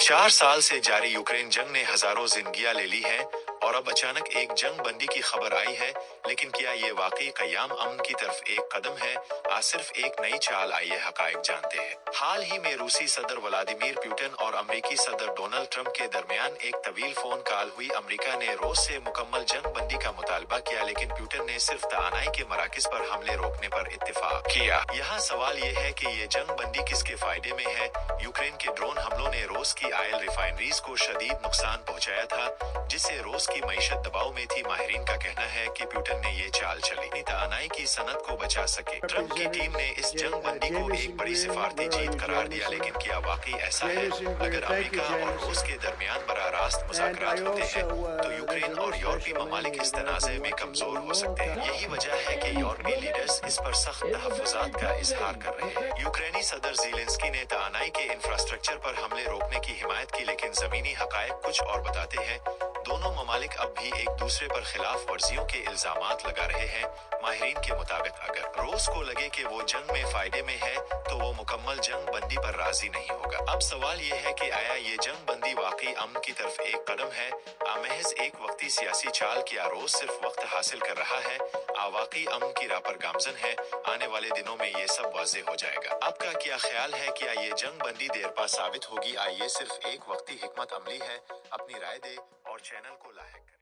4 साल से जारी यूक्रेन जंग ने हजारों जिंदगियां ले ली हैं और अब अचानक एक जंग बंदी की खबर आई है। लेकिन क्या ये वाकई कयाम अमन की तरफ एक कदम है? आज सिर्फ एक नई चाल आई है, हकायक जानते हैं। हाल ही में रूसी सदर व्लादिमीर पुतिन और अमेरिकी सदर डोनाल्ड ट्रंप के दरमियान एक तवील फोन कॉल हुई। अमेरिका ने रूस से मुकम्मल जंग बंदी का मुतालबा किया, लेकिन पुतिन ने सिर्फ तआनाई के मराकज पर हमले रोकने पर इत्तेफाक किया। यहाँ सवाल ये है कि ये जंग बंदी किसके फायदे में है? यूक्रेन के ड्रोन हमलों ने रूस की ऑयल रिफाइनरीज को शदीद नुकसान पहुंचाया था, जिससे रूस की मईशत दबाव में थी। माहिरीन का कहना है कि पुतिन ने ये चाल चली तआनाई की सनत को बचा सके। ट्रंप की टीम ने इस जंग बंदी को एक बड़ी सिफारती जीत करार दिया, लेकिन क्या वाकई ऐसा है? अगर अमेरिका और रूस के दरमियान बराह रास्त मुज़ाकरात होते हैं तो यूक्रेन और यूरोपीय ममालिक इस तनाज़े में कमजोर हो सकते हैं। यही वजह है कि यूरोपीय लीडर्स इस पर सख्त तहफ़्फ़ुज़ात का इजहार कर रहे हैं। यूक्रेनी सदर ज़ेलेंस्की ने तआनाई के इंफ्रास्ट्रक्चर पर हमले रोकने की हिमायत की, लेकिन ज़मीनी हकायक कुछ और बताते हैं। दोनों ममालिक अब भी एक दूसरे पर खिलाफ वर्जियों के इल्जामात लगा रहे हैं। माहिरीन के मुताबिक अगर रूस को लगे कि वो जंग में फायदे में है तो वो मुकम्मल जंग बंदी पर राजी नहीं होगा। अब सवाल ये है कि आया ये जंग बंदी वाकई अमन की तरफ एक कदम है, महज एक वक्ती सियासी चाल? क्या रूस सिर्फ वक्त हासिल कर रहा है, वाकई अमन की राह पर गामजन है? आने वाले दिनों में ये सब वाज़े हो जाएगा। आपका क्या ख्याल है? क्या ये जंग बंदी देरपा साबित होगी, ये सिर्फ एक वक्ती हिकमत अमली है? अपनी राय दे और चैनल को लाइक करें।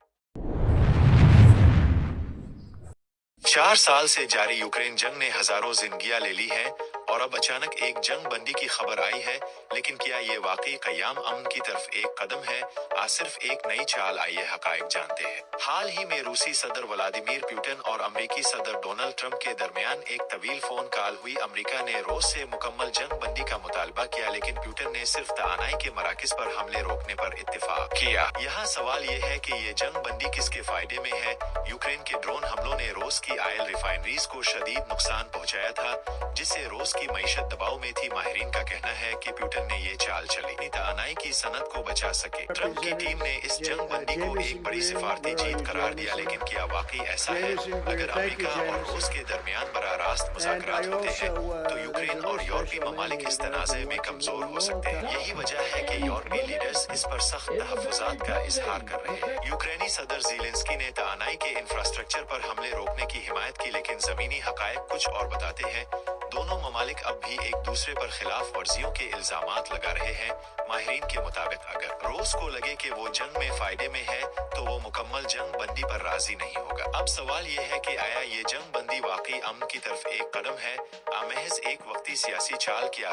4 साल से जारी यूक्रेन जंग ने हजारों जिंदगियां ले ली हैं और अब अचानक एक जंग बंदी की खबर आई है। लेकिन क्या ये वाकई कयाम अमन की तरफ एक कदम है? आज सिर्फ एक नई चाल आई है, हकायक जानते हैं। हाल ही में रूसी सदर व्लादिमीर पुतिन और अमेरिकी सदर डोनाल्ड ट्रंप के दरमियान एक तवील फोन कॉल हुई। अमेरिका ने रूस से मुकम्मल जंग बंदी का मुतालबा किया, लेकिन पुतिन ने सिर्फ तआनाई के मराकज पर हमले रोकने पर इत्तेफाक किया। यहाँ सवाल ये है कि ये जंग बंदी किसके फायदे में है? यूक्रेन के ड्रोन हमलों ने रूस की ऑयल रिफाइनरीज को शदीद नुकसान पहुंचाया था, जिससे रूस की मईशत दबाव में थी। माहिरीन का कहना है कि पुतिन ने ये चाल चली तआनाई की सनत को बचा सके। ट्रंप की टीम ने इस जंग बंदी को एक बड़ी सिफारती जीत करार दिया, लेकिन क्या वाकई ऐसा है? अगर अमेरिका और रूस के दरमियान बराह रास्त मुज़ाकरात होते हैं तो यूक्रेन और यूरोपीय ममालिक इस तनाज़े में कमजोर हो सकते हैं। यही वजह है कि यूरोपीय लीडर्स इस पर सख्त तहफ़्फ़ुज़ात का इजहार कर रहे हैं। यूक्रेनी सदर ज़ेलेंस्की ने तआनाई के इंफ्रास्ट्रक्चर पर हमले रोकने की हिमायत की, लेकिन ज़मीनी हकायक कुछ और बताते हैं। दोनों ममालिक अब भी एक दूसरे पर खिलाफ वर्जियों के इल्जामात लगा रहे हैं। माहिरीन के मुताबिक अगर रूस को लगे कि वो जंग में फायदे में है तो वो मुकम्मल जंग बंदी पर राजी नहीं होगा। अब सवाल ये है कि आया ये जंग बंदी वाकई अमन की तरफ एक कदम है, महज एक वक्ती सियासी चाल? क्या